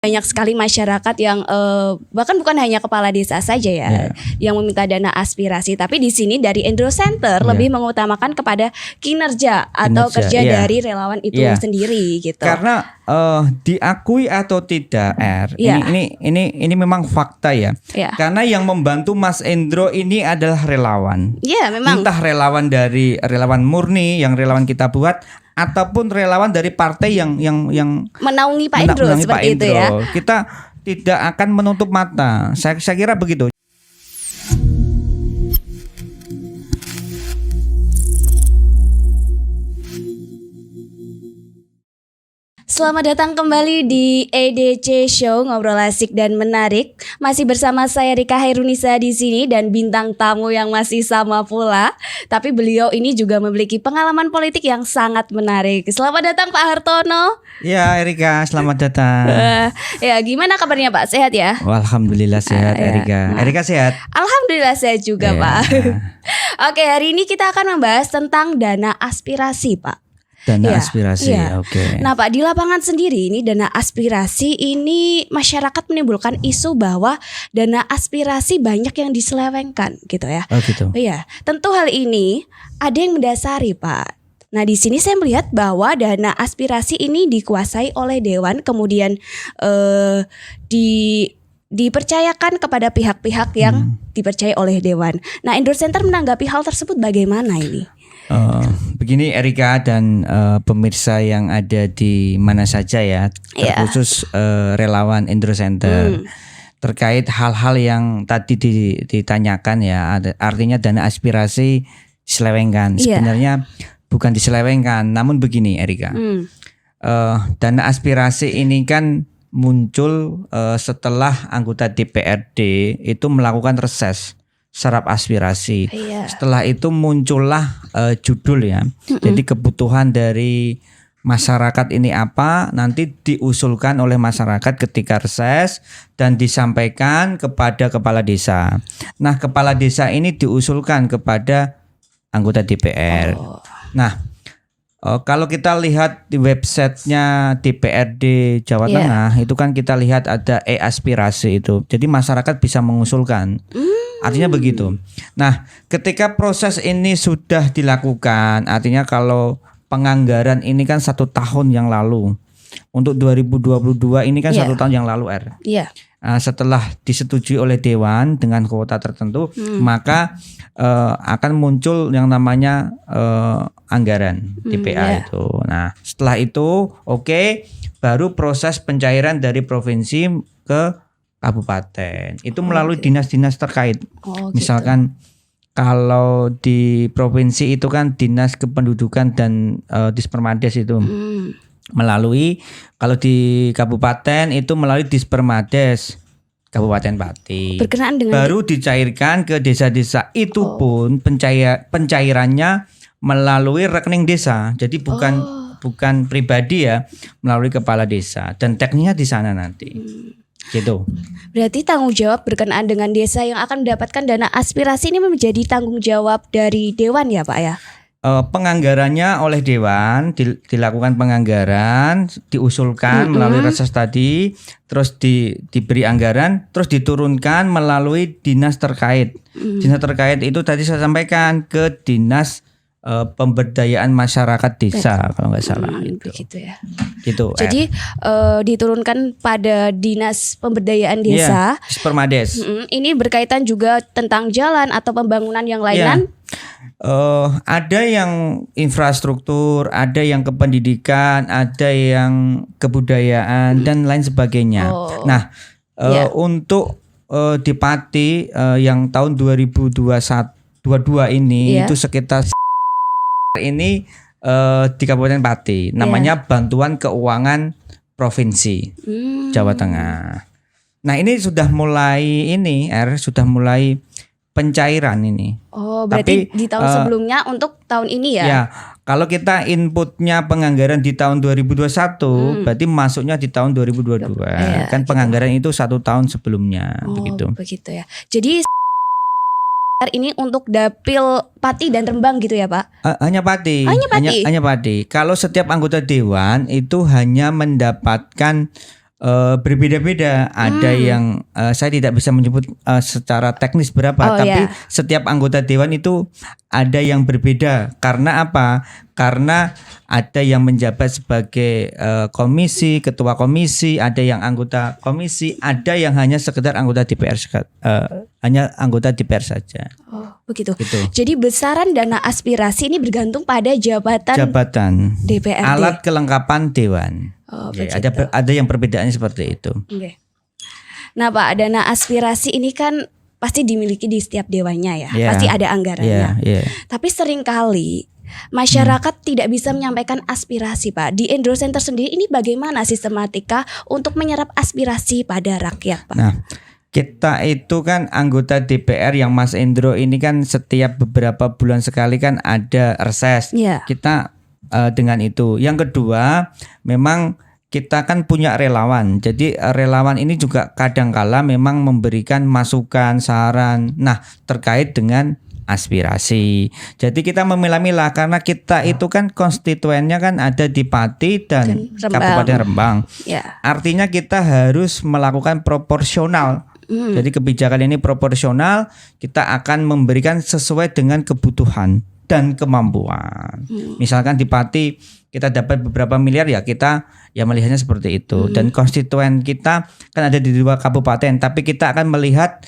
banyak sekali masyarakat yang bahkan bukan hanya kepala desa saja ya yang meminta dana aspirasi, tapi di sini dari Endro Center lebih mengutamakan kepada kinerja atau kerja dari relawan itu sendiri gitu. Karena diakui atau tidak ini memang fakta ya. Karena yang membantu Mas Endro ini adalah relawan. Memang. Entah relawan dari relawan murni yang relawan kita buat, ataupun relawan dari partai yang menaungi Pak Endro seperti itu ya. Kita tidak akan menutup mata. Saya kira begitu. Selamat datang kembali di EDC Show, ngobrol asik dan menarik. Masih bersama saya Rika Hairunisa di sini dan bintang tamu yang masih sama pula. Tapi beliau ini juga memiliki pengalaman politik yang sangat menarik. Selamat datang Pak Hartono. Ya Erika, selamat datang. Ya, gimana kabarnya Pak? Sehat ya? Alhamdulillah sehat Erika. Erika sehat? Alhamdulillah sehat juga Pak. Oke, hari ini kita akan membahas tentang dana aspirasi Pak. Dana aspirasi, oke. Nah Pak, di lapangan sendiri ini dana aspirasi ini masyarakat menimbulkan isu bahwa dana aspirasi banyak yang diselewengkan gitu ya. Oh gitu. Iya, tentu hal ini ada yang mendasari Pak. Nah di sini saya melihat bahwa dana aspirasi ini dikuasai oleh Dewan, kemudian dipercayakan kepada pihak-pihak yang dipercaya oleh Dewan. Nah Endro Center menanggapi hal tersebut bagaimana ini? Begini Erika dan pemirsa yang ada di mana saja ya, terkhusus relawan Endro Center, terkait hal-hal yang tadi ditanyakan ya, artinya dana aspirasi diselewengkan. Sebenarnya bukan diselewengkan, namun begini Erika, dana aspirasi ini kan muncul setelah anggota DPRD itu melakukan reses serap aspirasi. Setelah itu muncullah judul ya. Jadi kebutuhan dari masyarakat ini apa, nanti diusulkan oleh masyarakat ketika reses dan disampaikan kepada kepala desa. Nah, kepala desa ini diusulkan kepada anggota DPR. Nah, kalau kita lihat di websitenya DPRD Jawa Tengah, itu kan kita lihat ada e-aspirasi itu. Jadi masyarakat bisa mengusulkan. Artinya begitu. Nah, ketika proses ini sudah dilakukan, artinya kalau penganggaran ini kan 1 tahun yang lalu. Untuk 2022 ini kan 1 tahun yang lalu setelah disetujui oleh Dewan dengan kuota tertentu, maka akan muncul yang namanya anggaran TPA itu. Nah, setelah itu baru proses pencairan dari provinsi ke kabupaten. Itu melalui dinas-dinas terkait. Misalkan kalau di provinsi itu kan Dinas Kependudukan dan Dispermades itu melalui, kalau di kabupaten itu melalui Dispermades Kabupaten Pati. Berkenaan dengan baru dicairkan ke desa-desa. Itu pun pencairannya melalui rekening desa. Jadi bukan pribadi ya, melalui kepala desa, dan tekniknya di sana nanti. Gitu. Berarti tanggung jawab berkenaan dengan desa yang akan mendapatkan dana aspirasi ini menjadi tanggung jawab dari Dewan ya Pak ya? Penganggarannya oleh Dewan, dilakukan penganggaran, diusulkan melalui reses tadi, terus diberi anggaran, terus diturunkan melalui dinas terkait. Dinas terkait itu tadi saya sampaikan ke Dinas Pemberdayaan Masyarakat Desa kalau nggak salah. Begitu ya. Gitu. Jadi diturunkan pada Dinas Pemberdayaan Desa. Dispermades. Ini berkaitan juga tentang jalan atau pembangunan yang lainan. Ada yang infrastruktur, ada yang kependidikan, ada yang kebudayaan dan lain sebagainya. Nah, untuk di Pati yang tahun 2022 ini itu sekitar ini di Kabupaten Pati, namanya Bantuan Keuangan Provinsi Jawa Tengah. Nah, ini sudah mulai pencairan ini. Berarti di tahun sebelumnya untuk tahun ini ya? Ya, kalau kita inputnya penganggaran di tahun 2021, berarti masuknya di tahun 2022. Kan penganggaran itu 1 tahun sebelumnya, begitu. Begitu ya. Jadi ini untuk dapil Pati dan Rembang gitu ya Pak? Hanya Pati. Hanya Pati. Kalau setiap anggota dewan itu hanya mendapatkan berbeda-beda. Ada yang saya tidak bisa menyebut secara teknis berapa, tapi setiap anggota dewan itu ada yang berbeda. Karena apa? Karena ada yang menjabat sebagai komisi, ketua komisi, ada yang anggota komisi, ada yang hanya sekedar anggota DPR, hanya anggota DPR saja. Oh, begitu. Gitu. Jadi besaran dana aspirasi ini bergantung pada jabatan DPRD. Alat kelengkapan dewan. Oh, ya, ada yang perbedaannya seperti itu. Okay. Nah, Pak, dana aspirasi ini kan pasti dimiliki di setiap dewannya ya. Pasti ada anggarannya. Tapi seringkali masyarakat tidak bisa menyampaikan aspirasi, Pak. Di Endro Center sendiri ini bagaimana sistematika untuk menyerap aspirasi pada rakyat, Pak? Nah, kita itu kan anggota DPR yang Mas Endro ini kan setiap beberapa bulan sekali kan ada reses. Kita dengan itu. Yang kedua, memang kita kan punya relawan. Jadi relawan ini juga kadangkala memang memberikan masukan, saran. Nah, terkait dengan aspirasi. Jadi kita memilah-milah karena kita itu kan konstituennya kan ada di Pati dan Kabupaten Rembang. Artinya kita harus melakukan proporsional. Jadi kebijakan ini proporsional, kita akan memberikan sesuai dengan kebutuhan dan kemampuan. Misalkan di Pati kita dapat beberapa miliar, ya kita ya melihatnya seperti itu. Dan konstituen kita kan ada di 2 kabupaten, tapi kita akan melihat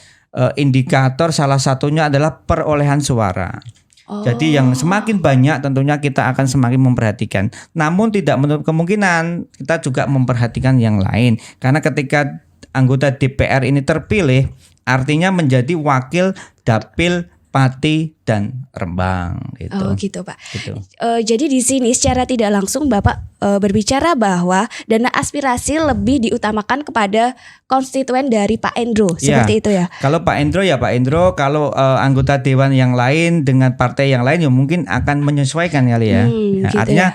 indikator salah satunya adalah perolehan suara. Jadi yang semakin banyak tentunya kita akan semakin memperhatikan. Namun tidak menutup kemungkinan kita juga memperhatikan yang lain. Karena ketika anggota DPR ini terpilih, artinya menjadi wakil Dapil Pati dan Rembang gitu. Oh gitu, Pak. Gitu. Jadi di sini secara tidak langsung Bapak berbicara bahwa dana aspirasi lebih diutamakan kepada konstituen dari Pak Endro, seperti itu ya. Kalau Pak Endro ya Pak Endro, kalau anggota dewan yang lain dengan partai yang lain ya mungkin akan menyesuaikan kali ya. Gitu artinya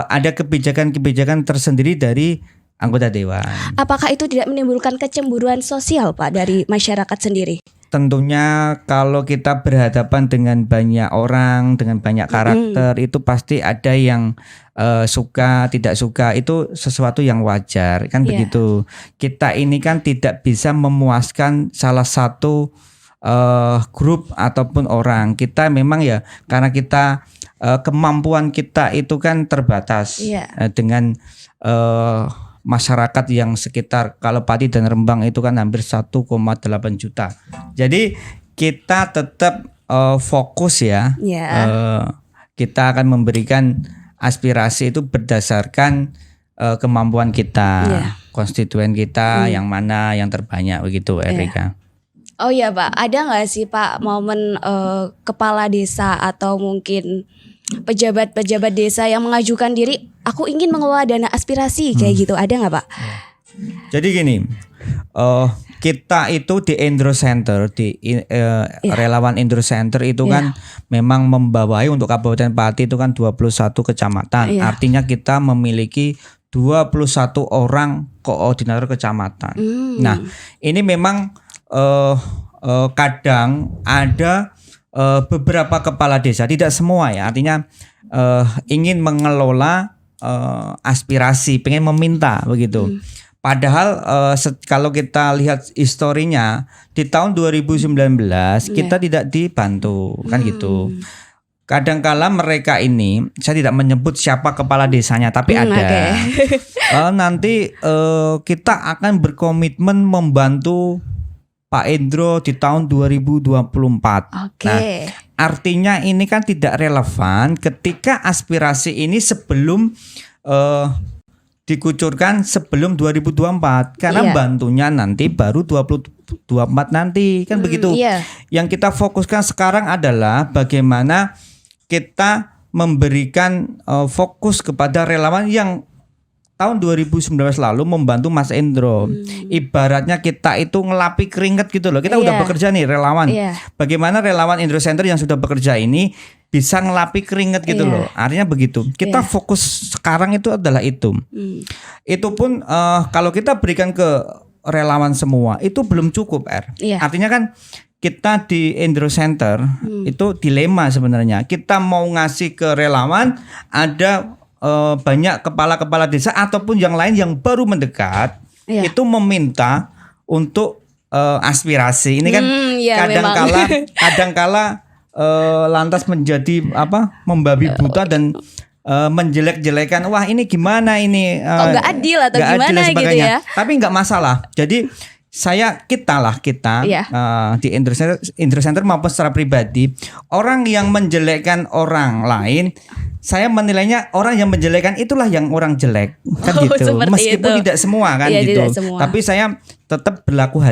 ada kebijakan-kebijakan tersendiri dari anggota dewan. Apakah itu tidak menimbulkan kecemburuan sosial, Pak, dari masyarakat sendiri? Tentunya kalau kita berhadapan dengan banyak orang, dengan banyak karakter, itu pasti ada yang suka, tidak suka, itu sesuatu yang wajar, kan begitu. Kita ini kan tidak bisa memuaskan salah satu grup ataupun orang. Kita memang ya karena kita kemampuan kita itu kan terbatas dengan masyarakat yang sekitar, kalau Pati dan Rembang itu kan hampir 1,8 juta. Jadi kita tetap fokus ya. Kita akan memberikan aspirasi itu berdasarkan kemampuan kita, konstituen kita yang mana yang terbanyak begitu, Erika. Oh iya Pak, ada nggak sih Pak momen kepala desa atau mungkin pejabat-pejabat desa yang mengajukan diri, aku ingin mengelola dana aspirasi kayak gitu, ada nggak Pak? Jadi gini, kita itu di Endro Center, di relawan Endro Center itu kan memang membawahi untuk Kabupaten Pati itu kan 21 kecamatan. Artinya kita memiliki 21 orang koordinator kecamatan. Nah, ini memang kadang ada beberapa kepala desa, tidak semua ya, artinya ingin mengelola aspirasi, pengen meminta begitu. Padahal kalau kita lihat historinya di tahun 2019 kita tidak dibantu kan gitu. Kadangkala mereka ini, saya tidak menyebut siapa kepala desanya, tapi ada. Nanti kita akan berkomitmen membantu Pak Endro di tahun 2024. Nah, artinya ini kan tidak relevan ketika aspirasi ini sebelum dikucurkan sebelum 2024, karena bantunya nanti baru 2024 nanti kan begitu. Yang kita fokuskan sekarang adalah bagaimana kita memberikan fokus kepada relawan yang tahun 2019 lalu membantu Mas Endro. Ibaratnya kita itu ngelapi keringat gitu loh. Kita udah bekerja nih relawan. Bagaimana relawan Endro Center yang sudah bekerja ini bisa ngelapi keringat gitu loh. Artinya begitu. Kita fokus sekarang itu adalah itu. Itu pun kalau kita berikan ke relawan semua itu belum cukup, Artinya kan kita di Endro Center itu dilema sebenarnya. Kita mau ngasih ke relawan, ada banyak kepala-kepala desa ataupun yang lain yang baru mendekat, Iya. itu meminta untuk aspirasi. Ini kan Iya, kadangkala lantas menjadi membabi buta dan menjelek-jelekan, wah ini gimana ini nggak adil atau nggak gimana adil dan gitu sebagainya. ya. Tapi nggak masalah. Jadi kita Iya. di Indro Center maupun secara pribadi, orang yang menjelekkan orang lain, saya menilainya orang yang menjelekkan itulah yang orang jelek, kan gitu. Seperti Meskipun itu. tidak semua kan Iya, gitu. tidak semua. Tapi saya tetap berlaku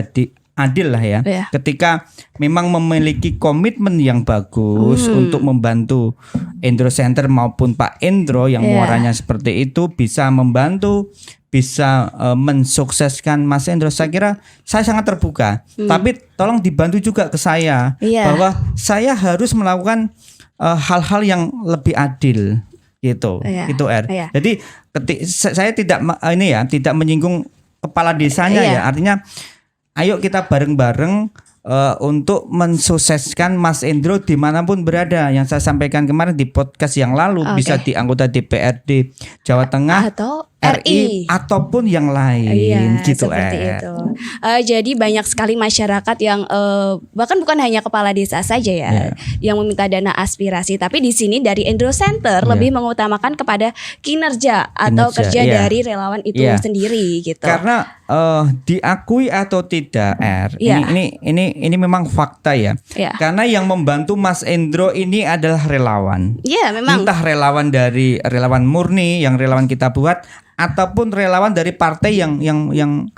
adil lah ya. Iya. Ketika memang memiliki komitmen yang bagus untuk membantu Indro Center maupun Pak Indro yang Iya. muaranya seperti itu, bisa membantu, bisa mensukseskan Mas Indro, saya kira saya sangat terbuka. Tapi tolong dibantu juga ke saya, Iya. bahwa saya harus melakukan hal-hal yang lebih adil gitu. Iya. Gitu Iya. Jadi saya tidak tidak menyinggung kepala desanya Iya. ya. Artinya ayo kita bareng-bareng untuk mensukseskan Mas Indro dimanapun berada. Yang saya sampaikan kemarin di podcast yang lalu, bisa di anggota DPRD Jawa Tengah atau RI ataupun yang lain gitu. Seperti itu. Jadi banyak sekali masyarakat yang bahkan bukan hanya kepala desa saja ya yang meminta dana aspirasi, tapi di sini dari Indro Center lebih mengutamakan kepada kinerja atau kerja dari relawan itu sendiri gitu. Karena diakui atau tidak ini memang fakta ya. Karena yang membantu Mas Indro ini adalah relawan. Iya, memang. Entah relawan dari relawan murni yang relawan kita buat, ataupun relawan dari partai yang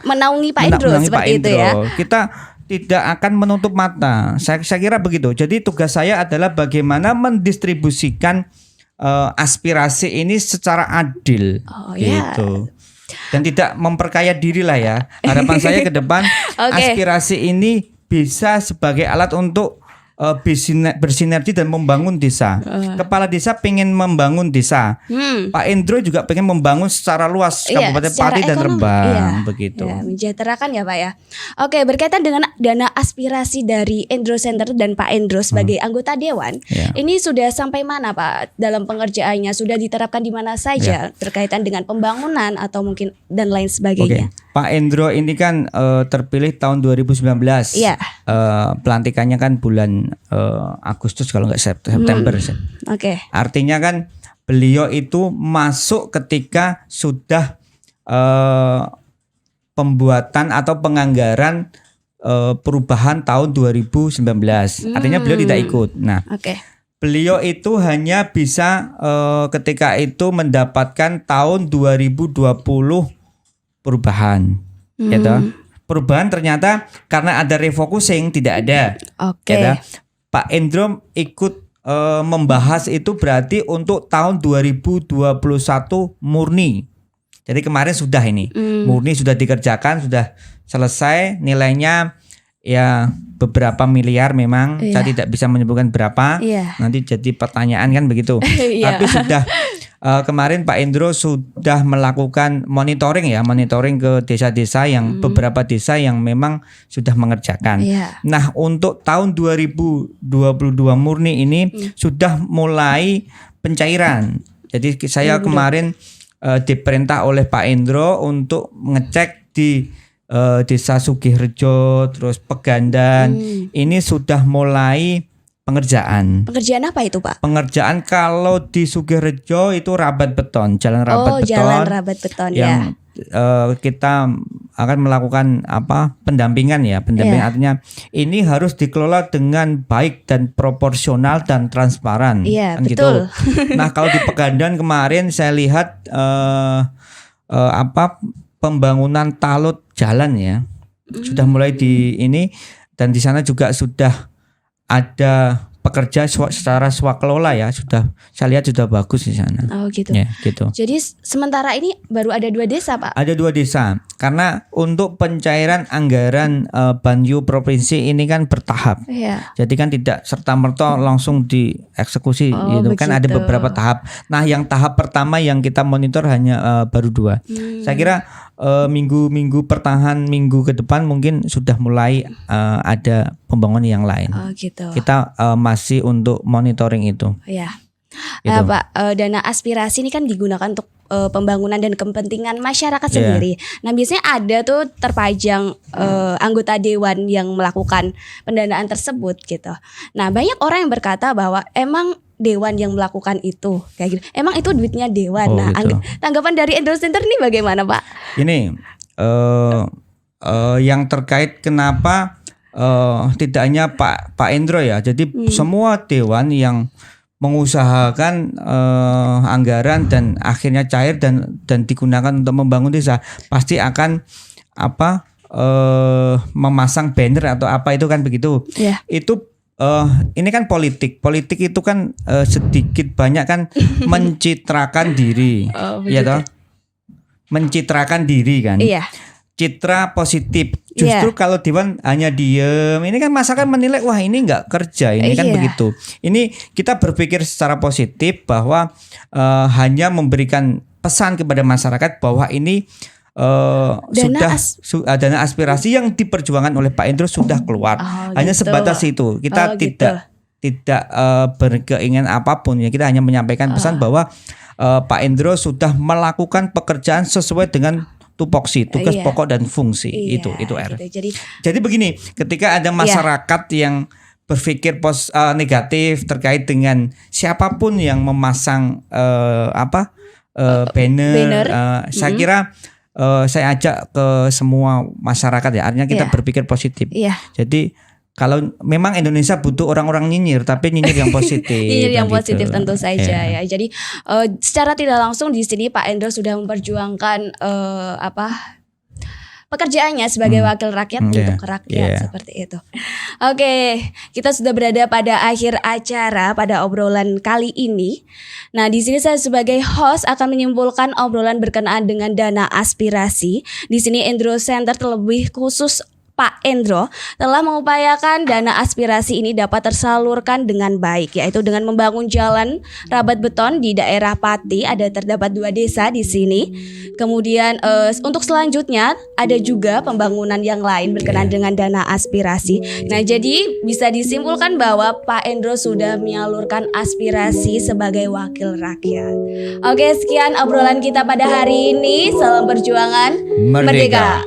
menaungi Pak Indro seperti itu ya. Kita tidak akan menutup mata. Saya kira begitu. Jadi tugas saya adalah bagaimana mendistribusikan aspirasi ini secara adil gitu. Dan tidak memperkaya diri lah ya. Harapan saya ke depan aspirasi ini bisa sebagai alat untuk bersinergi dan membangun desa. Kepala desa pengen membangun desa. Pak Indro juga pengen membangun secara luas Kabupaten Pati dan Rembang begitu. Ya, mensejahterakan ya Pak ya. Oke, berkaitan dengan dana aspirasi dari Indro Center dan Pak Indro sebagai anggota dewan, ini sudah sampai mana Pak dalam pengerjaannya? Sudah diterapkan di mana saja berkaitan dengan pembangunan atau mungkin dan lain sebagainya? Pak Indro ini kan terpilih tahun 2019. Pelantikannya kan bulan Agustus kalau nggak September. Artinya kan beliau itu masuk ketika sudah pembuatan atau penganggaran perubahan tahun 2019. Artinya beliau tidak ikut. Nah, beliau itu hanya bisa ketika itu mendapatkan tahun 2020 perubahan. Perubahan ternyata karena ada refocusing tidak ada. Pak Indro ikut membahas itu berarti untuk tahun 2021 murni. Jadi kemarin sudah ini murni sudah dikerjakan, sudah selesai, nilainya ya beberapa miliar memang. Saya tidak bisa menyebutkan berapa. Nanti jadi pertanyaan kan begitu. Tapi sudah kemarin Pak Indro sudah melakukan monitoring ke desa-desa yang beberapa desa yang memang sudah mengerjakan. Nah, untuk tahun 2022 murni ini sudah mulai pencairan. Jadi saya kemarin diperintah oleh Pak Indro untuk mengecek di Desa Sugihrejo, terus Pegandan, ini sudah mulai pengerjaan. Pengerjaan apa itu Pak? Pengerjaan kalau di Sugihrejo itu rabat beton, jalan rabat beton. Jalan rabat beton yang kita akan melakukan pendampingan ya. Pendampingan artinya ini harus dikelola dengan baik dan proporsional dan transparan. Kan betul. Gitu. Nah, kalau di Pegandan kemarin saya lihat pembangunan talut jalan ya. Sudah mulai di ini, dan di sana juga sudah ada pekerja secara swakelola ya, sudah saya lihat sudah bagus di sana. Oh gitu. Ya, gitu. Jadi sementara ini baru ada 2 desa Pak? Ada 2 desa, karena untuk pencairan anggaran Banyu provinsi ini kan bertahap. Jadi kan tidak serta-merta langsung dieksekusi gitu kan, ada beberapa tahap. Nah, yang tahap pertama yang kita monitor hanya baru 2. Saya kira minggu pertengahan minggu ke depan mungkin sudah mulai ada pembangunan yang lain. Gitu. Kita masih untuk monitoring itu. Gitu. Pak, dana aspirasi ini kan digunakan untuk pembangunan dan kepentingan masyarakat sendiri. Nah biasanya ada tuh terpajang anggota dewan yang melakukan pendanaan tersebut gitu. Nah banyak orang yang berkata bahwa emang dewan yang melakukan itu kayak gitu. Emang itu duitnya dewan. Nah gitu. Tanggapan dari Endro Center ini bagaimana Pak? Ini yang terkait kenapa tidak hanya Pak Endro ya, jadi semua dewan yang mengusahakan anggaran dan akhirnya cair dan digunakan untuk membangun desa pasti akan memasang banner atau apa itu kan begitu. Itu ini kan politik itu kan sedikit banyak kan mencitrakan diri, ya toh, mencitrakan diri kan. Citra positif. Justru kalau dewan hanya diem, ini kan masyarakat menilai wah ini nggak kerja, ini kan begitu. Ini kita berpikir secara positif bahwa hanya memberikan pesan kepada masyarakat bahwa ini dana aspirasi yang diperjuangkan oleh Pak Endro sudah keluar. Hanya sebatas itu. Kita tidak berkeinginan apapun ya. Kita hanya menyampaikan pesan bahwa Pak Endro sudah melakukan pekerjaan sesuai dengan tupoksi, tugas pokok dan fungsi. Itu R. Gitu. Jadi begini, ketika ada masyarakat yang berpikir negatif terkait dengan siapapun yang memasang banner. Saya kira saya ajak ke semua masyarakat ya, artinya kita berpikir positif. Jadi kalau memang Indonesia butuh orang-orang nyinyir, tapi nyinyir yang positif. Nyinyir yang positif tentu saja ya. Jadi secara tidak langsung di sini Pak Endro sudah memperjuangkan pekerjaannya sebagai wakil rakyat untuk rakyat seperti itu. Oke, kita sudah berada pada akhir acara pada obrolan kali ini. Nah, di sini saya sebagai host akan menyimpulkan obrolan berkenaan dengan dana aspirasi. Di sini Endro Center terlebih khusus Pak Endro telah mengupayakan dana aspirasi ini dapat tersalurkan dengan baik, yaitu dengan membangun jalan rabat beton di daerah Pati. Terdapat 2 desa di sini. Kemudian untuk selanjutnya ada juga pembangunan yang lain berkenaan dengan dana aspirasi. Nah, jadi bisa disimpulkan bahwa Pak Endro sudah menyalurkan aspirasi sebagai wakil rakyat. Oke, sekian obrolan kita pada hari ini. Salam perjuangan merdeka.